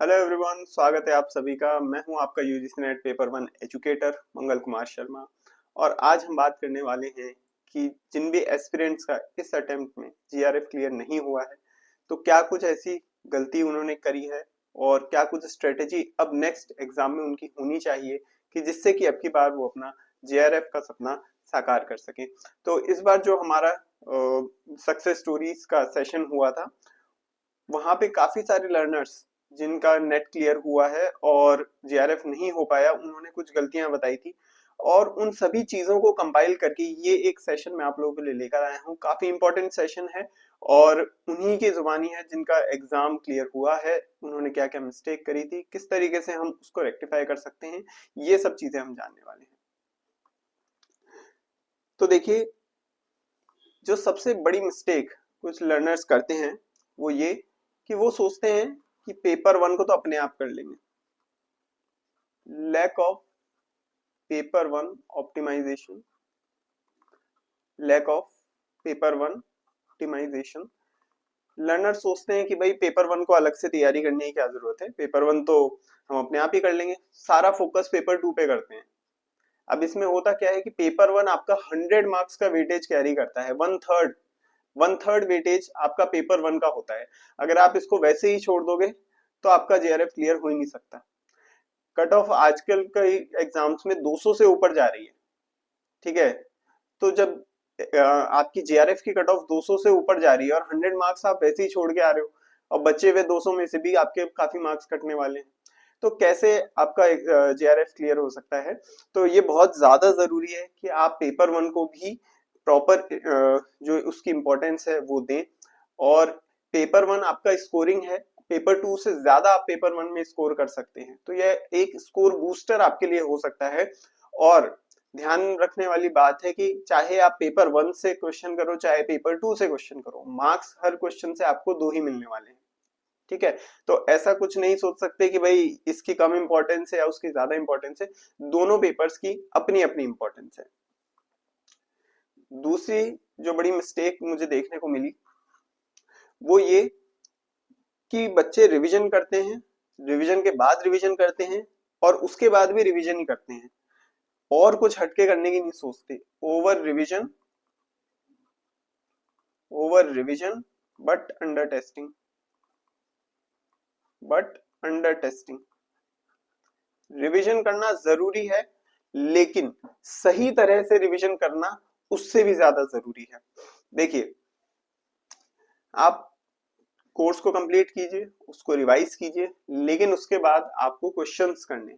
Hello everyone, स्वागत है आप सभी का। मैं हूं आपका UGC net paper one educator Mangal Kumar Sharma. और आज हम बात करने वाले हैं कि जिन भी एस्पिरेंट्स का इस अटेम्प्ट में जीआरएफ क्लियर नहीं हुआ है तो क्या कुछ ऐसी गलती उन्होंने करी है और क्या कुछ स्ट्रेटेजी अब नेक्स्ट एग्जाम में उनकी होनी चाहिए कि जिससे कि अब की बार वो अपना जीआरएफ का सपना साकार कर सके। तो इस बार जो हमारा सक्सेस स्टोरीज का सेशन हुआ था वहां पे काफी सारे लर्नर्स जिनका नेट क्लियर हुआ है और जीआरएफ नहीं हो पाया, उन्होंने कुछ गलतियां बताई थी और उन सभी चीजों को कंपाइल करके ये एक सेशन मैं आप लोगों के लिए लेकर आया हूँ। काफी इंपॉर्टेंट सेशन है और उन्हीं की जुबानी है जिनका एग्जाम क्लियर हुआ है, उन्होंने क्या क्या मिस्टेक करी थी, किस तरीके से हम उसको रेक्टिफाई कर सकते हैं, ये सब चीजें हम जानने वाले हैं। तो देखिए, जो सबसे बड़ी मिस्टेक कुछ लर्नर्स करते हैं वो ये कि वो सोचते हैं कि पेपर वन को तो अपने आप कर लेंगे। Lack of paper one optimisation, lack of paper one optimisation. Learner सोचते हैं कि भाई पेपर वन को अलग से तैयारी करने की क्या जरूरत है, पेपर वन तो हम अपने आप ही कर लेंगे, सारा फोकस पेपर टू पे करते हैं। अब इसमें होता क्या है कि पेपर वन आपका 100 मार्क्स का वेटेज कैरी करता है, वन थर्ड वेटेज आपका पेपर वन का होता है। अगर आप इसको वैसे ही छोड़ दोगे तो आपका जेआरएफ क्लियर हो ही नहीं सकता। कट ऑफ आजकल कई एग्जाम्स में 200 से ऊपर जा रही है, ठीक है। तो जब आपकी जेआरएफ की कट ऑफ 200 से ऊपर जा रही है और 100 मार्क्स आप वैसे ही छोड़ के आ रहे हो और बचे हुए 200 में से भी आपके काफी मार्क्स कटने वाले हैं, तो कैसे आपका जेआरएफ क्लियर हो सकता है। तो ये बहुत ज्यादा जरूरी है कि आप पेपर वन को भी प्रॉपर जो उसकी इंपॉर्टेंस है वो दें। और पेपर वन आपका स्कोरिंग है, पेपर टू से ज्यादा आप पेपर वन में स्कोर कर सकते हैं, तो यह एक स्कोर बूस्टर आपके लिए हो सकता है। और ध्यान रखने वाली बात है कि चाहे आप पेपर वन से क्वेश्चन करो चाहे पेपर टू से क्वेश्चन करो, मार्क्स हर क्वेश्चन से आपको 2 ही मिलने वाले हैं, ठीक है। तो ऐसा कुछ नहीं सोच सकते कि भाई इसकी कम इंपॉर्टेंस है या उसकी ज्यादा इंपॉर्टेंस है, दोनों पेपर्स की अपनी अपनी इंपॉर्टेंस है। दूसरी जो बड़ी मिस्टेक मुझे देखने को मिली वो ये कि बच्चे रिवीजन करते हैं, रिवीजन के बाद रिवीजन करते हैं और उसके बाद भी रिवीजन ही करते हैं और कुछ हटके करने की नहीं सोचते। Over revision, over revision but under testing, but under testing. Revision करना जरूरी है लेकिन सही तरह से रिवीजन करना उससे भी ज्यादा जरूरी है। देखिए, आप कोर्स को कंप्लीट कीजिए, उसको रिवाइज कीजिए, लेकिन उसके बाद आपको क्वेश्चंस करने,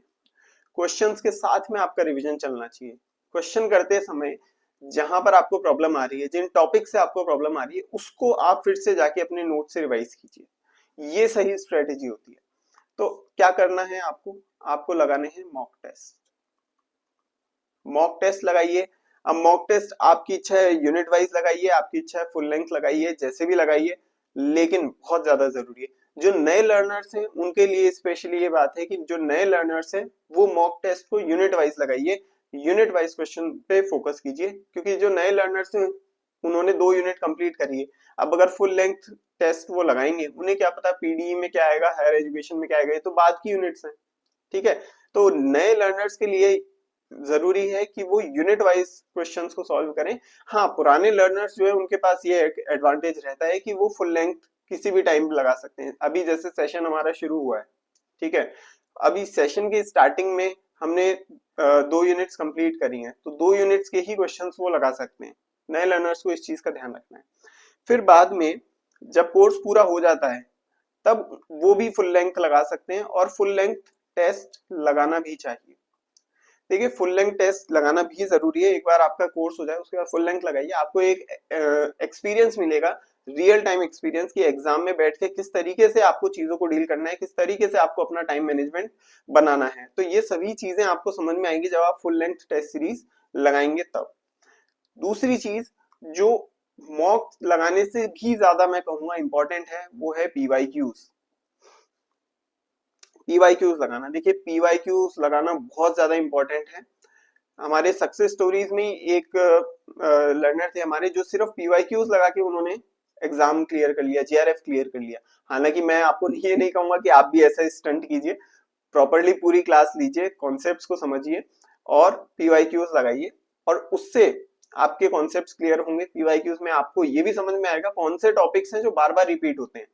क्वेश्चंस के साथ में आपका रिवीजन चलना चाहिए। क्वेश्चन करते समय जहां पर आपको प्रॉब्लम आ रही है, जिन टॉपिक से आपको प्रॉब्लम आ रही है, उसको आप फिर से जाके अपने नोट से रिवाइज कीजिए, ये सही स्ट्रेटेजी होती है। तो क्या करना है आपको, आपको लगाने हैं मॉक टेस्ट। मॉक टेस्ट लगाइए। अब मॉक टेस्ट आपकी इच्छा है यूनिट वाइज लगाइए, आपकी इच्छा है फुल लेंथ लगाइए, जैसे भी लगाइए, लेकिन बहुत ज्यादा जरूरी है। जो नए लर्नर्स हैं उनके लिए स्पेशली ये बात है कि जो नए लर्नर्स हैं वो मॉक टेस्ट को यूनिट वाइज लगाइए, यूनिट वाइज क्वेश्चन पे फोकस कीजिए, क्योंकि जो नए लर्नर्स हैं उन्होंने 2 यूनिट कंप्लीट करी है। अब अगर फुल लेंथ टेस्ट वो लगाएंगे, उन्हें क्या पता पीडीई में क्या आएगा, हायर एजुकेशन में क्या आएगा, ये तो बाद की यूनिट्स हैं, ठीक है। तो नए लर्नर्स के लिए जरूरी है कि वो यूनिट वाइज क्वेश्चंस को सॉल्व करें। हाँ, पुराने लर्नर्स जो है उनके पास ये एडवांटेज रहता है कि वो फुल लेंथ किसी भी टाइम लगा सकते हैं। अभी जैसे सेशन हमारा शुरू हुआ है, ठीक है, अभी सेशन के स्टार्टिंग में हमने 2 यूनिट्स कंप्लीट करी हैं, तो 2 यूनिट्स के ही क्वेश्चंस वो लगा सकते हैं। नए लर्नर्स को इस चीज का ध्यान रखना है। फिर बाद में जब कोर्स पूरा हो जाता है तब वो भी फुल लेंथ लगा सकते हैं और फुल लेंथ टेस्ट लगाना भी चाहिए। देखिए, फुल लेंथ टेस्ट लगाना भी जरूरी है। एक बार आपका कोर्स हो जाए उसके बाद फुल लेंथ लगाइए, आपको एक एक्सपीरियंस मिलेगा, रियल टाइम एक्सपीरियंस, की एग्जाम में बैठ के किस तरीके से आपको चीजों को डील करना है, किस तरीके से आपको अपना टाइम मैनेजमेंट बनाना है। तो ये सभी चीजें आपको समझ में आएंगी जब आप फुल लेंथ टेस्ट सीरीज लगाएंगे तब। दूसरी चीज जो मॉक लगाने से भी ज्यादा मैं कहूंगा इंपॉर्टेंट है वो है पीवाईक्यूज। पीवाईक्यूज लगाना, देखिए पीवाईक्यूज लगाना बहुत ज्यादा इंपॉर्टेंट है। हमारे सक्सेस स्टोरीज में एक लर्नर थे हमारे जो सिर्फ पीवाईक्यूज लगा के उन्होंने एग्जाम क्लियर कर लिया, जीआरएफ क्लियर कर लिया। हालांकि मैं आपको ये नहीं कहूंगा कि आप भी ऐसा स्टंट कीजिए, प्रॉपरली पूरी क्लास लीजिए, कॉन्सेप्ट्स को समझिए और पीवाईक्यूज लगाइए, और उससे आपके कॉन्सेप्ट्स क्लियर होंगे। पीवाईक्यूज में आपको ये भी समझ में आएगा कौन से टॉपिक्स हैं जो बार बार रिपीट होते हैं।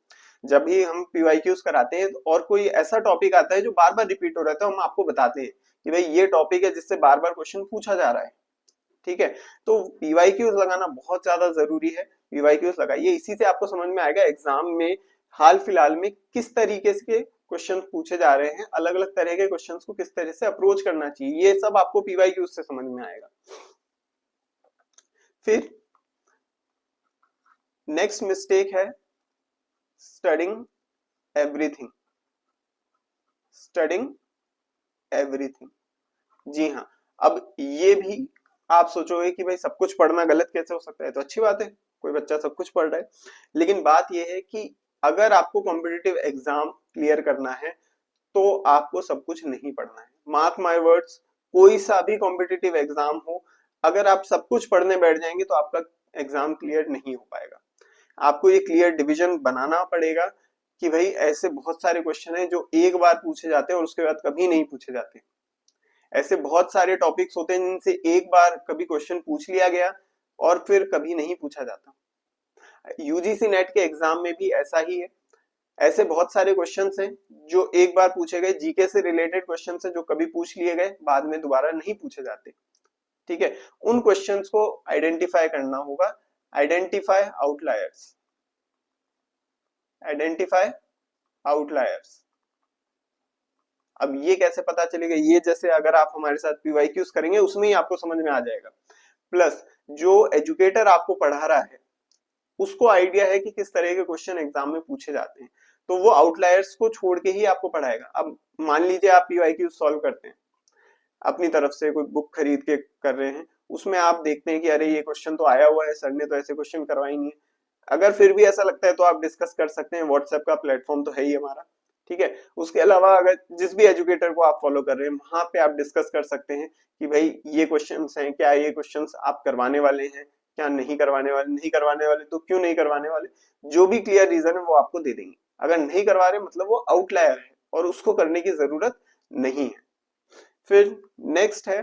जब भी हम पीवाईक्यूज कराते हैं और कोई ऐसा टॉपिक आता है जो बार बार रिपीट हो रहा है, तो हम आपको बताते हैं कि भाई ये टॉपिक है जिससे बार बार क्वेश्चन पूछा जा रहा है। ठीक है, तो पीवाईक्यूज लगाना बहुत ज्यादा जरूरी है। पीवाईक्यूज लगाइए, इसी से आपको समझ में आएगा एग्जाम में हाल फिलहाल में किस तरीके के क्वेश्चन पूछे जा रहे हैं, अलग अलग तरह के क्वेश्चंस को किस तरह से अप्रोच करना चाहिए, ये सब आपको पीवाईक्यूज से समझ में आएगा। फिर नेक्स्ट मिस्टेक है स्टडिंग एवरीथिंग। स्टडिंग एवरीथिंग, जी हाँ। अब ये भी आप सोचोगे कि भाई सब कुछ पढ़ना गलत कैसे हो सकता है, तो अच्छी बात है, कोई बच्चा सब कुछ पढ़ रहा है। लेकिन बात यह है कि अगर आपको कॉम्पिटिटिव एग्जाम क्लियर करना है तो आपको सब कुछ नहीं पढ़ना है। मार्क माय वर्ड्स, कोई सा भी कॉम्पिटिटिव एग्जाम हो, अगर आप सब कुछ पढ़ने बैठ जाएंगे तो आपका एग्जाम क्लियर नहीं हो पाएगा। आपको ये क्लियर डिवीजन बनाना पड़ेगा कि भाई ऐसे बहुत सारे क्वेश्चन हैं जो एक बार पूछे जाते हैं और उसके बाद कभी नहीं पूछे जाते। ऐसे बहुत सारे टॉपिक्स होते हैं जिनसे एक बार कभी क्वेश्चन पूछ लिया गया और फिर कभी नहीं पूछा जाता। यूजीसी नेट के एग्जाम में भी ऐसा ही है। ऐसे बहुत सारे क्वेश्चंस हैं जो एक बार पूछे गए, जीके से रिलेटेड क्वेश्चंस हैं जो कभी पूछ लिए गए, बाद में दोबारा नहीं पूछे जाते। ठीक है, उन क्वेश्चंस को आइडेंटिफाई करना होगा। Identify outliers, identify outliers. अब ये कैसे पता चलेगा, ये जैसे अगर आप हमारे साथ पीवाईक्यूज करेंगे उसमें ही आपको समझ में आ जाएगा। प्लस जो एजुकेटर आपको पढ़ा रहा है उसको आइडिया है कि किस तरह के क्वेश्चन एग्जाम में पूछे जाते हैं, तो वो आउटलायर्स को छोड़ के ही आपको पढ़ाएगा। अब मान लीजिए आप पीवाईक्यूज सॉल्व करते हैं, अपनी तरफ से कोई बुक खरीद के कर रहे हैं, उसमें आप देखते हैं कि अरे ये क्वेश्चन तो आया हुआ है, सर ने तो ऐसे क्वेश्चन करवाई नहीं है। अगर फिर भी ऐसा लगता है तो आप डिस्कस कर सकते हैं, व्हाट्सएप का प्लेटफॉर्म तो है ही हमारा। ठीक है, उसके अलावा अगर जिस भी एजुकेटर को आप फॉलो कर रहे हैं वहां पे आप डिस्कस कर सकते हैं कि भाई ये क्वेश्चंस हैं, क्या ये क्वेश्चंस आप करवाने वाले हैं, क्या नहीं करवाने वाले, नहीं करवाने वाले तो क्यों नहीं करवाने वाले, जो भी क्लियर रीजन है वो आपको दे देंगे। अगर नहीं करवा रहे मतलब वो आउटलायर है और उसको करने की जरूरत नहीं है। फिर नेक्स्ट है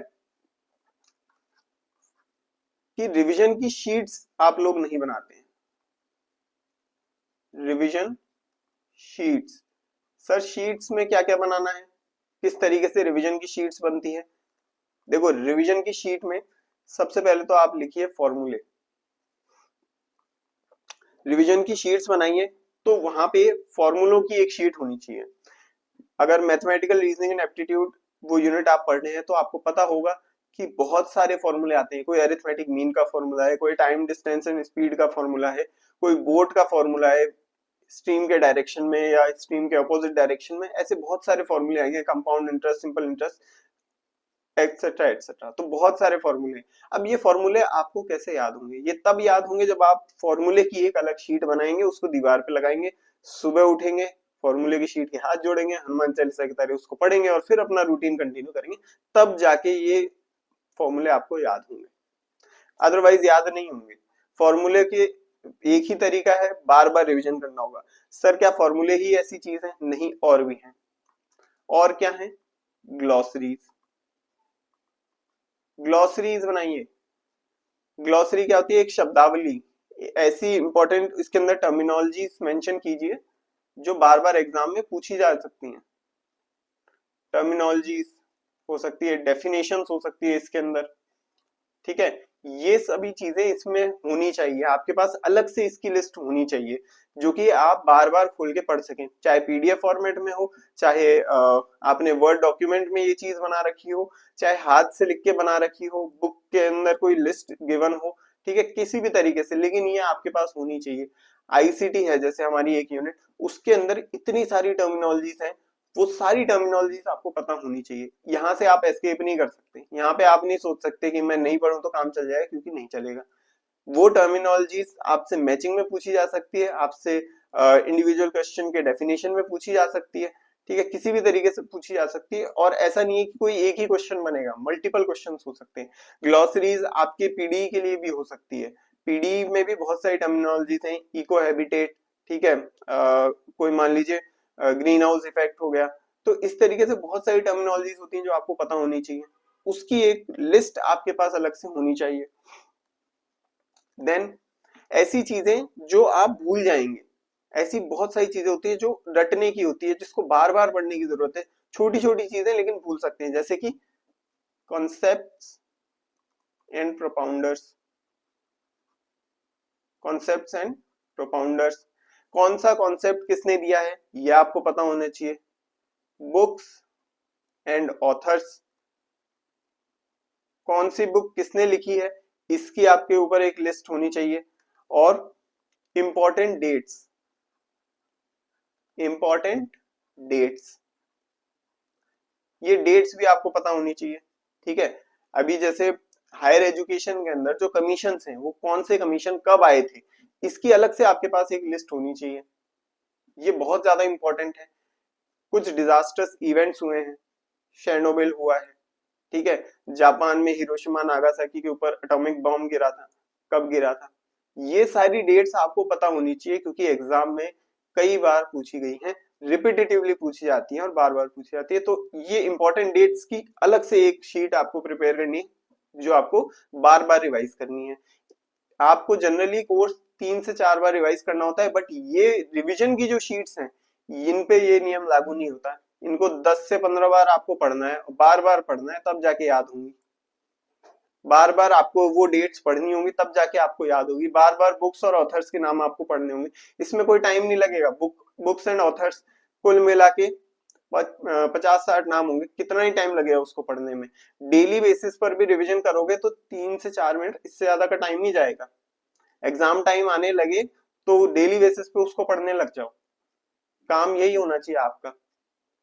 कि रिवीजन की शीट्स आप लोग नहीं बनाते हैं। रिवीजन शीट्स, सर शीट्स में क्या क्या बनाना है, किस तरीके से रिवीजन की शीट्स बनती है। देखो रिवीजन की शीट में सबसे पहले तो आप लिखिए फॉर्मूले। रिवीजन की शीट्स बनाइए तो वहां पे फॉर्मूलों की एक शीट होनी चाहिए। अगर मैथमेटिकल रीजनिंग एंड एप्टीट्यूड वो यूनिट आप पढ़ रहे हैं तो आपको पता होगा कि बहुत सारे फॉर्मूले आते हैं। कोई अरिथमेटिक मीन का फॉर्मूला है, कोई टाइम डिस्टेंस एंड स्पीड का फॉर्मूला है, कोई बोट का फॉर्मूला है स्ट्रीम के डायरेक्शन में या स्ट्रीम के अपोजिट डायरेक्शन में। ऐसे बहुत सारे फॉर्मूले आएंगे, compound interest, simple interest, etcetera etcetera, तो बहुत सारे फॉर्मूले। अब ये फॉर्मूले आपको कैसे याद होंगे, ये तब याद होंगे जब आप फॉर्मूले की एक अलग शीट बनाएंगे, उसको दीवार पे लगाएंगे, सुबह उठेंगे, फॉर्मूले की शीट के हाथ जोड़ेंगे, हनुमान चालीसा की तरह उसको पढ़ेंगे और फिर अपना रूटीन कंटिन्यू करेंगे, तब जाके ये फॉर्मूले आपको याद होंगे, अदरवाइज याद नहीं होंगे। फॉर्मूले के एक ही तरीका है, बार बार रिविजन करना होगा। सर क्या फॉर्मूले ही ऐसी चीज है, नहीं और भी है। और क्या है, ग्लॉसरीज। ग्लॉसरीज बनाइए। ग्लॉसरी क्या होती है, एक शब्दावली, ऐसी इंपॉर्टेंट इसके अंदर टर्मिनोलॉजीज मेंशन कीजिए जो बार बार एग्जाम में पूछी जा सकती हैं। टर्मिनोलॉजीज हो सकती है, डेफिनेशंस हो सकती है इसके अंदर। ठीक है, ये सभी चीजें इसमें होनी चाहिए, आपके पास अलग से इसकी लिस्ट होनी चाहिए जो कि आप बार बार खोल के पढ़ सकें, चाहे पीडीएफ फॉर्मेट में हो, चाहे आपने वर्ड डॉक्यूमेंट में ये चीज बना रखी हो, चाहे हाथ से लिख के बना रखी हो, बुक के अंदर कोई लिस्ट गिवन हो। ठीक है, किसी भी तरीके से, लेकिन ये आपके पास होनी चाहिए। आईसीटी है जैसे हमारी एक यूनिट, उसके अंदर इतनी सारी टर्मिनोलॉजीज हैं, वो सारी टर्मिनोलॉजीज आपको पता होनी चाहिए। यहाँ से आप एस्केप नहीं कर सकते, यहाँ पे आप नहीं सोच सकते कि मैं नहीं पढ़ूं तो काम चल जाएगा, क्योंकि नहीं चलेगा। वो टर्मिनोलॉजीज आपसे मैचिंग में पूछी जा सकती है, आपसे इंडिविजुअल क्वेश्चन के डेफिनेशन में पूछी जा सकती है। ठीक है, किसी भी तरीके से पूछी जा सकती है, और ऐसा नहीं है कि कोई एक ही क्वेश्चन बनेगा, मल्टीपल क्वेश्चन हो सकते हैं। ग्लॉसरीज आपके पीडी के लिए भी हो सकती है, पीडी में भी बहुत सारी टर्मिनोलॉजीज हैं, इको हैबिटेट, ठीक है, कोई मान लीजिए ग्रीन हाउस इफेक्ट हो गया, तो इस तरीके से बहुत सारी टर्मिनोलॉजीज होती हैं जो आपको पता होनी चाहिए, उसकी एक लिस्ट आपके पास अलग से होनी चाहिए। देन ऐसी चीजें जो आप भूल जाएंगे, ऐसी बहुत सारी चीजें होती है जो रटने की होती है, जिसको बार बार पढ़ने की जरूरत है, छोटी छोटी चीजें लेकिन भूल सकते हैं, जैसे कि concepts and propounders, concepts and propounders, कौन सा कॉन्सेप्ट किसने दिया है ये आपको पता होना चाहिए। बुक्स एंड ऑथर्स, कौन सी बुक किसने लिखी है इसकी आपके ऊपर एक लिस्ट होनी चाहिए। और इंपॉर्टेंट डेट्स, इंपॉर्टेंट डेट्स, ये डेट्स भी आपको पता होनी चाहिए, ठीक है। अभी जैसे हायर एजुकेशन के अंदर जो कमीशन हैं वो कौन से कमीशन कब आए थे, इसकी अलग से आपके पास एक लिस्ट होनी चाहिए, ये बहुत ज्यादा इंपॉर्टेंट है। कुछ डिजास्टर्स इवेंट्स हुए हैं, शेरनोबिल हुआ है, ठीक है, जापान में हिरोशिमा नागासाकी के ऊपर एटॉमिक बॉम्ब गिरा था, कब गिरा था, ये सारी डेट्स आपको पता होनी चाहिए, क्योंकि एग्जाम में कई बार पूछी गई हैं, रिपीटेटिवली पूछी जाती हैं और बार बार पूछी जाती है, तो ये इंपॉर्टेंट डेट्स की अलग से एक शीट आपको प्रिपेयर करनी है जो आपको बार बार रिवाइज करनी है। आपको जनरली कोर्स 3 से 4 बार रिवाइज करना होता है, बट ये रिवीजन की जो शीट्स हैं इन पे ये नियम लागू नहीं होता, इनको 10 से 15 बार आपको पढ़ना है, बार बार पढ़ना है, तब जाके याद होंगी, बार बार आपको वो डेट्स पढ़नी होंगी तब जाके आपको याद होगी, बार बार बुक्स और ऑथर्स के नाम आपको पढ़ने होंगे, इसमें कोई टाइम नहीं लगेगा, बुक्स एंड ऑथर्स कुल मिला के 50-60 नाम होंगे, कितना ही टाइम लगेगा उसको पढ़ने में। डेली बेसिस पर भी रिवीजन करोगे तो 3 से 4 मिनट, इससे ज्यादा का टाइम नहीं जाएगा। एग्जाम टाइम आने लगे तो डेली बेसिस पे उसको पढ़ने लग जाओ, काम यही होना चाहिए आपका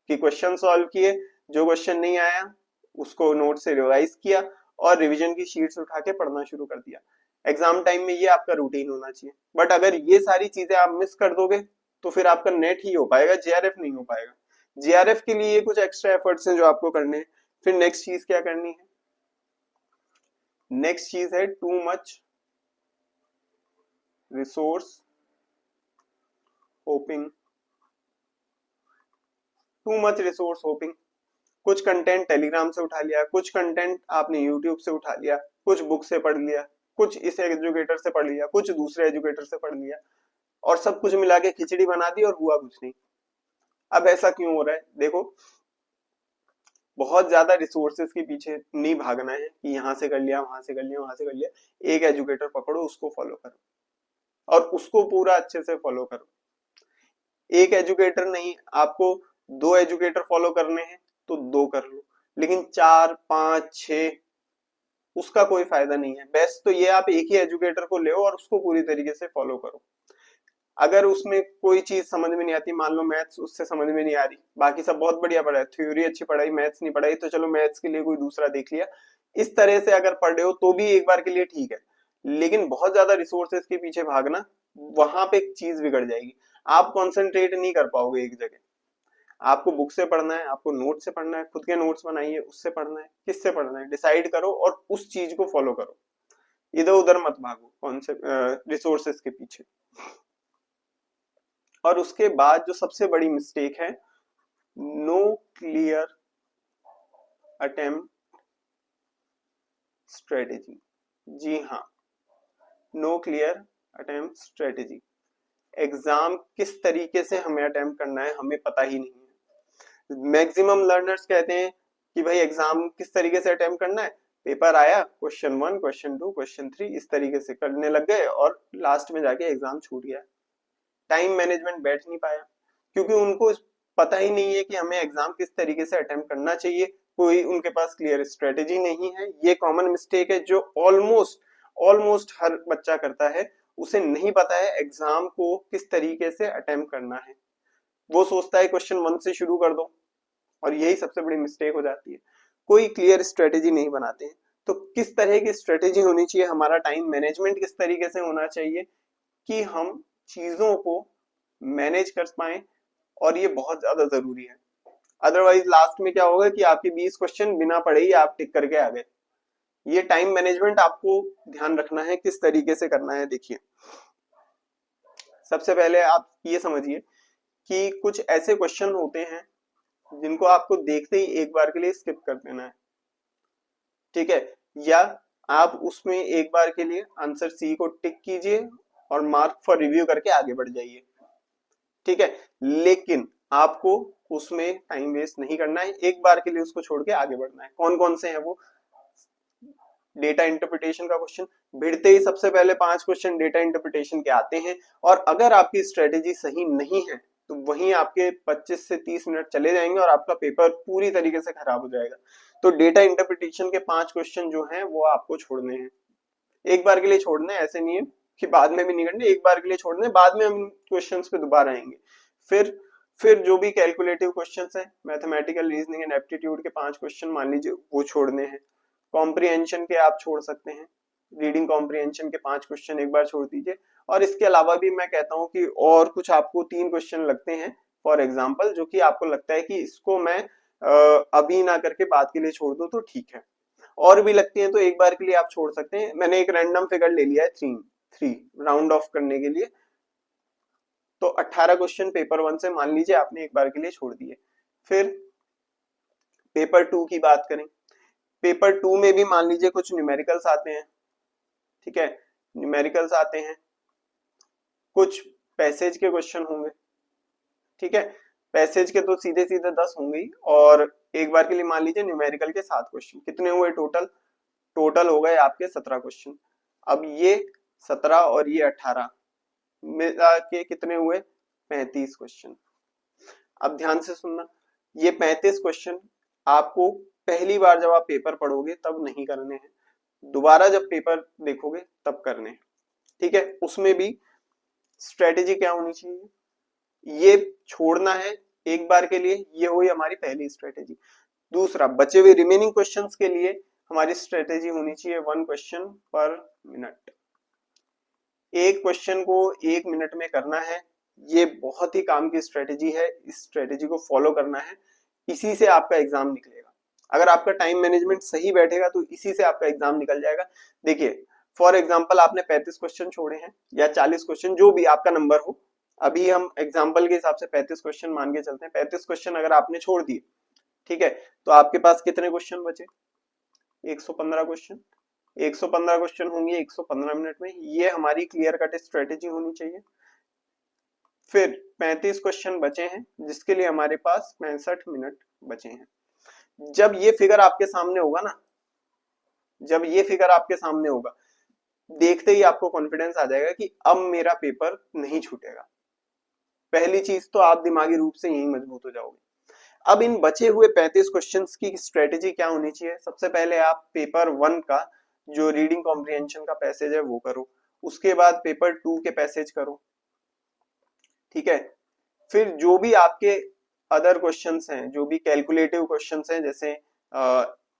कि क्वेश्चन सॉल्व किए, जो क्वेश्चन नहीं आया उसको नोट से रिवाइज किया और रिवीजन की शीट्स उठा के पढ़ना शुरू कर दिया। एग्जाम टाइम में ये आपका रूटीन होना चाहिए, बट अगर ये सारी चीजें आप मिस कर दोगे तो फिर आपका नेट ही हो पाएगा, जेआरएफ नहीं हो पाएगा। जेआरएफ के लिए कुछ एक्स्ट्रा एफर्ट्स हैं जो आपको करने हैं। फिर नेक्स्ट चीज क्या करनी है, नेक्स्ट चीज है too much resource hopping, too much resource hopping, कुछ कंटेंट टेलीग्राम से उठा लिया, कुछ कंटेंट आपने यूट्यूब से उठा लिया, कुछ बुक से पढ़ लिया, कुछ इस एजुकेटर से पढ़ लिया, कुछ दूसरे एजुकेटर से पढ़ लिया, और सब कुछ मिला के खिचड़ी बना दी और हुआ कुछ नहीं। अब ऐसा क्यों हो रहा है, देखो बहुत ज्यादा रिसोर्सेज के पीछे नहीं भागना है कि यहाँ से कर लिया, वहां से कर लिया, वहां से कर लिया, एक एजुकेटर पकड़ो, उसको फॉलो करो और उसको पूरा अच्छे से फॉलो करो। एक एजुकेटर नहीं, आपको 2 एजुकेटर फॉलो करने हैं तो 2 कर लो, लेकिन 4, 5, 6 उसका कोई फायदा नहीं है। बेस्ट तो ये आप एक ही एजुकेटर को ले और उसको पूरी तरीके से फॉलो करो। अगर उसमें कोई चीज समझ में नहीं आती, मान लो मैथ्स उससे समझ में नहीं आ रही, बाकी सब बहुत बढ़िया पढ़ा है, थ्योरी अच्छी पढ़ाई, मैथ्स नहीं पढ़ाई, तो चलो मैथ्स के लिए कोई दूसरा देख लिया, इस तरह से अगर पढ़ रहे हो तो भी एक बार के लिए ठीक है, लेकिन बहुत ज्यादा रिसोर्सेज के पीछे भागना, वहां पे चीज बिगड़ जाएगी, आप कॉन्सेंट्रेट नहीं कर पाओगे एक जगह। आपको बुक से पढ़ना है, आपको नोट से पढ़ना है, खुद के नोट्स बनाइए, उससे पढ़ना है, किससे पढ़ना है डिसाइड करो और उस चीज को फॉलो करो, इधर उधर मत भागो कॉन्सेप्ट रिसोर्सेज के पीछे। और उसके बाद जो सबसे बड़ी मिस्टेक है, नो क्लियर अटेम्प्ट स्ट्रेटेजी। जी हाँ, no clear attempt strategy, exam किस तरीके से हमें अटेम्प्ट करना है हमें पता ही नहीं है। मैक्सिमम लर्नर्स कहते हैं कि भाई एग्जाम किस तरीके से अटेम्प्ट करना है, पेपर आया क्वेश्चन 1, क्वेश्चन 2, क्वेश्चन 3 इस तरीके से करने लग गए और लास्ट में जाके एग्जाम छूट गया। टाइम मैनेजमेंट बैठ नहीं पाया, क्योंकि उनको पता ही नहीं है कि हमें एग्जाम किस तरीके से अटेम्प्ट करना चाहिए, कोई उनके पास क्लियर स्ट्रेटेजी नहीं है। ये कॉमन मिस्टेक है जो ऑलमोस्ट ऑलमोस्ट हर बच्चा करता है, उसे नहीं पता है एग्जाम को किस तरीके से अटेम्प्ट करना है, वो सोचता है क्वेश्चन 1 से शुरू कर दो, और यही सबसे बड़ी मिस्टेक हो जाती है, कोई क्लियर स्ट्रेटेजी नहीं बनाते हैं। तो किस तरह की स्ट्रेटेजी होनी चाहिए, हमारा टाइम मैनेजमेंट किस तरीके से होना चाहिए कि हम चीजों को मैनेज कर पाए, और ये बहुत ज्यादा जरूरी है। अदरवाइज लास्ट में क्या होगा कि आपके 20 क्वेश्चन बिना पढ़े ही आप टिक करके आ गए, ये टाइम मैनेजमेंट आपको ध्यान रखना है, किस तरीके से करना है। देखिए सबसे पहले आप ये समझिए कि कुछ ऐसे क्वेश्चन होते हैं जिनको आपको देखते ही एक बार के लिए स्किप कर देना है, ठीक है, या आप उसमें एक बार के लिए आंसर सी को टिक कीजिए और मार्क फॉर रिव्यू करके आगे बढ़ जाइए, ठीक है। लेकिन आपको उसमें टाइम वेस्ट नहीं करना है, एक बार के लिए उसको छोड़ के आगे बढ़ना है। कौन कौन से हैं वो? डेटा इंटरप्रिटेशन का क्वेश्चन, भिड़ते ही सबसे पहले 5 क्वेश्चन डेटा इंटरप्रिटेशन के आते हैं, और अगर आपकी स्ट्रेटेजी सही नहीं है तो वहीं आपके 25 से 30 मिनट चले जाएंगे और आपका पेपर पूरी तरीके से खराब हो जाएगा। तो डेटा इंटरप्रिटेशन के 5 क्वेश्चन जो हैं वो आपको छोड़ने हैं, एक बार के लिए छोड़ने हैं, ऐसे नहीं है कि बाद में भी नहीं करने, एक बार के लिए छोड़ने, बाद में हम क्वेश्चंस पे दोबारा आएंगे। फिर जो भी कैलकुलेटिव क्वेश्चंस हैं, मैथमेटिकल, रीजनिंग एंड एप्टीट्यूड के 5 क्वेश्चन मान लीजिए वो छोड़ने हैं। कॉम्प्रिहेंशन के आप छोड़ सकते हैं, रीडिंग कॉम्प्रिहेंशन के 5 क्वेश्चन एक बार छोड़ दीजिए। और इसके अलावा भी मैं कहता हूं कि और कुछ आपको 3 क्वेश्चन लगते हैं फॉर एग्जाम्पल, जो कि आपको लगता है कि इसको मैं अभी ना करके बाद के लिए छोड़ दूं तो ठीक है, और भी लगती हैं तो एक बार के लिए आप छोड़ सकते हैं। मैंने एक रैंडम फिगर ले लिया है 3 राउंड ऑफ करने के लिए, तो 18 क्वेश्चन पेपर 1 से मान लीजिए आपने एक बार के लिए छोड़ दिए। फिर पेपर 2 की बात करें, पेपर 2 में भी मान लीजिए कुछ न्यूमेरिकल्स आते हैं, ठीक है, न्यूमेरिकल्स आते हैं, कुछ पैसेज के क्वेश्चन होंगे, ठीक है, पैसेज के तो सीधे सीधे 10 होंगे, और एक बार के लिए मान लीजिए न्यूमेरिकल के 7 क्वेश्चन, कितने हुए टोटल हो गए आपके 17 क्वेश्चन। अब ये 17 और ये 18 मिला के कितने हुए? 35 क्वेश्चन। अब ध्यान से सुनना, ये 35 क्वेश्चन आपको पहली बार जब आप पेपर पढ़ोगे तब नहीं करने हैं, दोबारा जब पेपर देखोगे तब करने हैं, ठीक है। उसमें भी स्ट्रेटेजी क्या होनी चाहिए? ये छोड़ना है एक बार के लिए, ये हुई हमारी पहली स्ट्रेटेजी। दूसरा, बचे हुए रिमेनिंग क्वेश्चंस के लिए हमारी स्ट्रेटेजी होनी चाहिए 1 क्वेश्चन पर मिनट। एक क्वेश्चन को 1 मिनट में करना है, ये बहुत ही काम की स्ट्रेटेजी है, इस स्ट्रेटेजी को फॉलो करना है, इसी से आपका एग्जाम निकलेगा। अगर आपका टाइम मैनेजमेंट सही बैठेगा तो इसी से आपका एग्जाम निकल जाएगा। देखिए फॉर एग्जांपल आपने 35 क्वेश्चन छोड़े हैं या 40 क्वेश्चन, जो भी आपका नंबर हो, अभी हम एग्जांपल के हिसाब से 35 क्वेश्चन मान के चलते हैं। 35 क्वेश्चन अगर आपने छोड़ दिए, ठीक है, तो आपके पास कितने क्वेश्चन बचे? 115 क्वेश्चन। 115 क्वेश्चन होंगे 115 मिनट में, ये हमारी क्लियर कट स्ट्रेटेजी होनी चाहिए। फिर 35 क्वेश्चन बचे हैं जिसके लिए हमारे पास 65 मिनट बचे हैं। जब ये फिगर आपके सामने होगा ना, जब ये फिगर आपके सामने होगा, देखते ही आपको कॉन्फिडेंस आ जाएगा कि अब मेरा पेपर नहीं छूटेगा। पहली चीज तो आप दिमागी रूप से यही मजबूत हो जाओगे। अब इन बचे हुए 35 क्वेश्चंस की स्ट्रेटेजी क्या होनी चाहिए? सबसे पहले आप पेपर 1 का जो रीडिंग कॉम्प्रिहेंशन का पैसेज है वो करो, उसके बाद पेपर 2 के पैसेज करो, ठीक है। फिर जो भी आपके अदर क्वेश्चंस हैं, जो भी कैलकुलेटिव क्वेश्चंस हैं, जैसे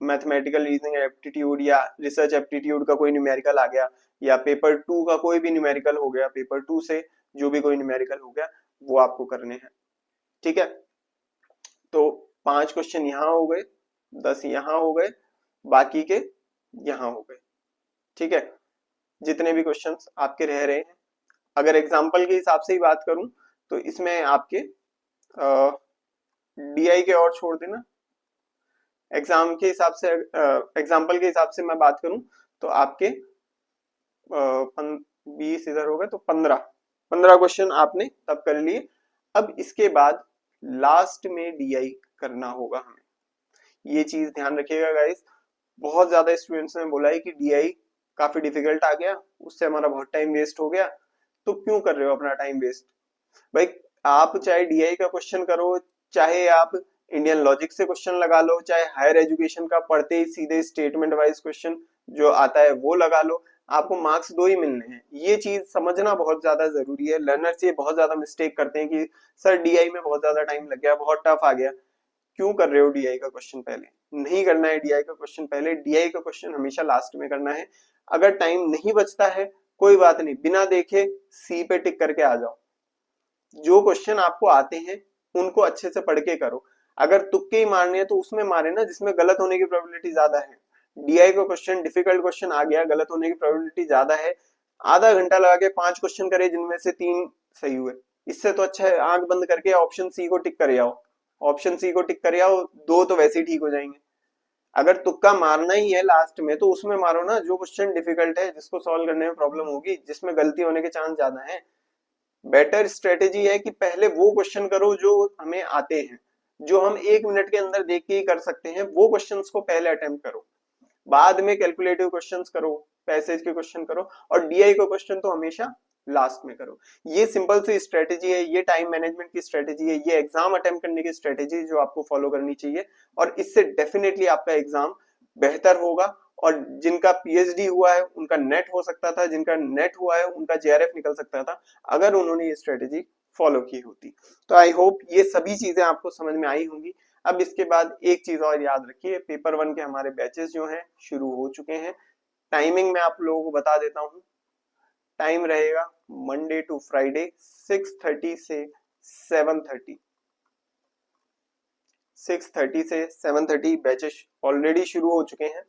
मैथमेटिकल, रीजनिंग एप्टीट्यूड या रिसर्च एप्टीट्यूड का कोई न्यूमेरिकल आ गया, या पेपर 2 का कोई भी न्यूमेरिकल हो गया, पेपर 2 से जो भी कोई न्यूमेरिकल हो गया वो आपको करने हैं, ठीक है। तो 5 क्वेश्चन यहाँ हो गए, 10 यहाँ हो गए, बाकी के यहाँ हो गए, ठीक है। जितने भी क्वेश्चंस आपके रह रहे हैं, अगर एग्जाम्पल के हिसाब से ही बात करूं तो इसमें आपके डीआई के और छोड़ देना। एग्जाम के हिसाब से, एग्जाम्पल के हिसाब से मैं बात करूं तो आपके 20 इधर हो गए, तो 15 क्वेश्चन आपने तब कर लिए। अब इसके बाद लास्ट में डीआई करना होगा हमें, ये चीज ध्यान रखिएगा गाइस। बहुत ज्यादा स्टूडेंट्स ने बोला है कि डीआई काफी डिफिकल्ट आ गया, उससे हमारा बहुत टाइम वेस्ट हो गया। तो क्यों कर रहे हो अपना टाइम वेस्ट? भाई आप चाहे डीआई का क्वेश्चन करो, चाहे आप इंडियन लॉजिक से क्वेश्चन लगा लो, चाहे हायर एजुकेशन का पढ़ते ही सीधे स्टेटमेंट वाइज क्वेश्चन जो आता है वो लगा लो, आपको मार्क्स 2 ही मिलने हैं। ये चीज समझना बहुत ज्यादा जरूरी है। लर्नर्स ये बहुत ज्यादा मिस्टेक करते हैं कि सर डीआई में बहुत ज्यादा टाइम लग गया, बहुत टफ आ गया। क्यों कर रहे हो डीआई का क्वेश्चन पहले? नहीं करना है डीआई का क्वेश्चन पहले, डीआई का क्वेश्चन हमेशा लास्ट में करना है। अगर टाइम नहीं बचता है कोई बात नहीं, बिना देखे सी पे टिक करके आ जाओ। जो क्वेश्चन आपको आते हैं उनको अच्छे से पढ़ के करो। अगर तुक्के ही मारने हैं तो उसमें मारे ना जिसमें गलत होने की प्रोबेबिलिटी ज्यादा है। DI का क्वेश्चन डिफिकल्ट क्वेश्चन आ गया, गलत होने की प्रोबेबिलिटी ज्यादा है, आधा घंटा लगा के 5 क्वेश्चन करे जिनमें से 3 सही हुए, इससे तो अच्छा है आंख बंद करके ऑप्शन सी को टिक कर आओ, ऑप्शन सी को टिक कर आओ, 2 तो वैसे ही ठीक हो जाएंगे। अगर तुक्का मारना ही है लास्ट में तो उसमें मारो ना जो क्वेश्चन डिफिकल्ट है, जिसको सॉल्व करने में प्रॉब्लम होगी, जिसमें गलती होने के चांस ज्यादा है। बेटर स्ट्रेटेजी है कि पहले वो क्वेश्चन करो जो हमें आते हैं, जो हम 1 मिनट के अंदर देख के ही कर सकते हैं, वो क्वेश्चंस को पहले अटेम्प्ट करो, बाद में कैलकुलेटिव क्वेश्चंस करो, पैसेज के क्वेश्चन करो, और DI का क्वेश्चन तो हमेशा लास्ट में करो। ये सिंपल सी स्ट्रेटेजी है, ये टाइम मैनेजमेंट की स्ट्रेटेजी है, ये एग्जाम अटेम्प्ट करने की स्ट्रेटेजी जो आपको फॉलो करनी चाहिए, और इससे डेफिनेटली आपका एग्जाम बेहतर होगा। और जिनका PhD हुआ है उनका नेट हो सकता था, जिनका नेट हुआ है उनका JRF निकल सकता था, अगर उन्होंने ये स्ट्रेटेजी फॉलो की होती। तो आई होप ये सभी चीजें आपको समझ में आई होंगी। अब इसके बाद एक चीज और याद रखिए, पेपर 1 के हमारे बैचेस जो हैं शुरू हो चुके हैं। टाइमिंग मैं आप लोगों को बता देता हूँ, टाइम रहेगा मंडे टू फ्राइडे 6:30 से 7:30, 6:30 से 7:30 बैचेस ऑलरेडी शुरू हो चुके हैं।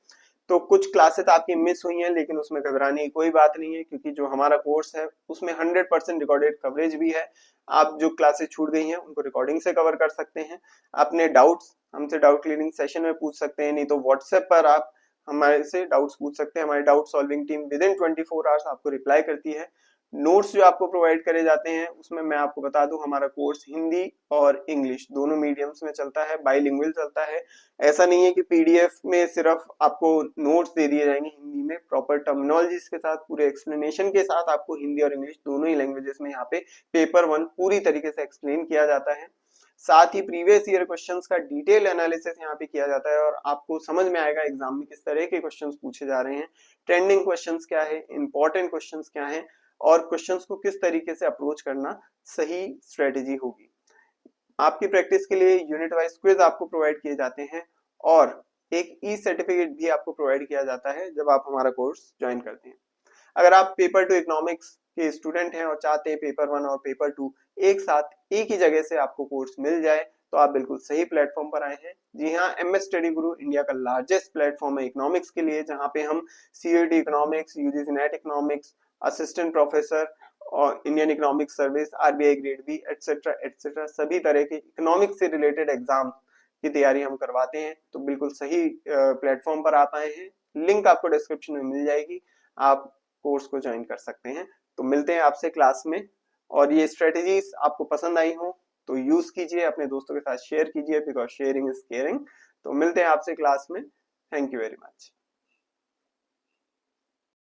तो कुछ क्लासेस आपकी मिस हुई हैं, लेकिन उसमें घबराने की कोई बात नहीं है, क्योंकि जो हमारा कोर्स है उसमें 100% रिकॉर्डेड कवरेज भी है। आप जो क्लासेस छूट गई हैं उनको रिकॉर्डिंग से कवर कर सकते हैं। अपने डाउट्स हमसे डाउट क्लियरिंग सेशन में पूछ सकते हैं, नहीं तो व्हाट्सएप पर आप हमारे से डाउट्स पूछ सकते हैं। हमारी doubt solving team with in 24 hours आपको रिप्लाई करती है। नोट्स जो आपको प्रोवाइड करे जाते हैं उसमें मैं आपको बता दूं, हमारा कोर्स हिंदी और इंग्लिश दोनों मीडियम्स में चलता है, बाइलिंगुअल चलता है। ऐसा नहीं है कि PDF में सिर्फ आपको नोट्स दे दिए जाएंगे हिंदी में, प्रॉपर टर्मिनोलॉजीज के साथ, पूरे एक्सप्लेनेशन के साथ आपको हिंदी और इंग्लिश दोनों ही लैंग्वेजेस में यहाँ पे पेपर 1 पूरी तरीके से एक्सप्लेन किया जाता है। साथ ही प्रीवियस ईयर क्वेश्चंस का डिटेल एनालिसिस यहाँ पे किया जाता है, और आपको समझ में आएगा एग्जाम में किस तरह के क्वेश्चंस पूछे जा रहे हैं, ट्रेंडिंग क्वेश्चंस क्या है, इंपॉर्टेंट क्वेश्चंस क्या है, और क्वेश्चंस को किस तरीके से अप्रोच करना सही स्ट्रेटेजी होगी। आपकी प्रैक्टिस के लिए यूनिट वाइज क्विज आपको प्रोवाइड किए जाते हैं, और एक सर्टिफिकेट भी आपको प्रोवाइड किया जाता है जब आप हमारा कोर्स ज्वाइन करते हैं। अगर आप पेपर 2 इकोनॉमिक्स के स्टूडेंट हैं और चाहते हैं पेपर 1 और पेपर 2 एक साथ एक ही जगह से आपको कोर्स मिल जाए, तो आप बिल्कुल सही प्लेटफॉर्म पर आए हैं। जी हाँ, MS स्टडी गुरु इंडिया का लार्जेस्ट प्लेटफॉर्म है इकोनॉमिक्स के लिए, जहाँ पे हम CUET economics, UGC net economics, assistant professor और Indian economic service, RBI grade B etcetera etcetera सभी तरह के इकोनॉमिक्स से रिलेटेड एग्जाम की तैयारी हम करवाते हैं। तो बिल्कुल सही प्लेटफॉर्म पर आप आए हैं, लिंक आपको डिस्क्रिप्शन में मिल जाएगी, आप कोर्स को ज्वाइन कर सकते हैं। तो मिलते हैं आपसे क्लास में, और ये स्ट्रेटेजीज आपको पसंद आई हो तो यूज कीजिए, अपने दोस्तों के साथ शेयर कीजिए, बिकॉज शेयरिंग इज केयरिंग। तो मिलते हैं आपसे क्लास में। Thank you very much.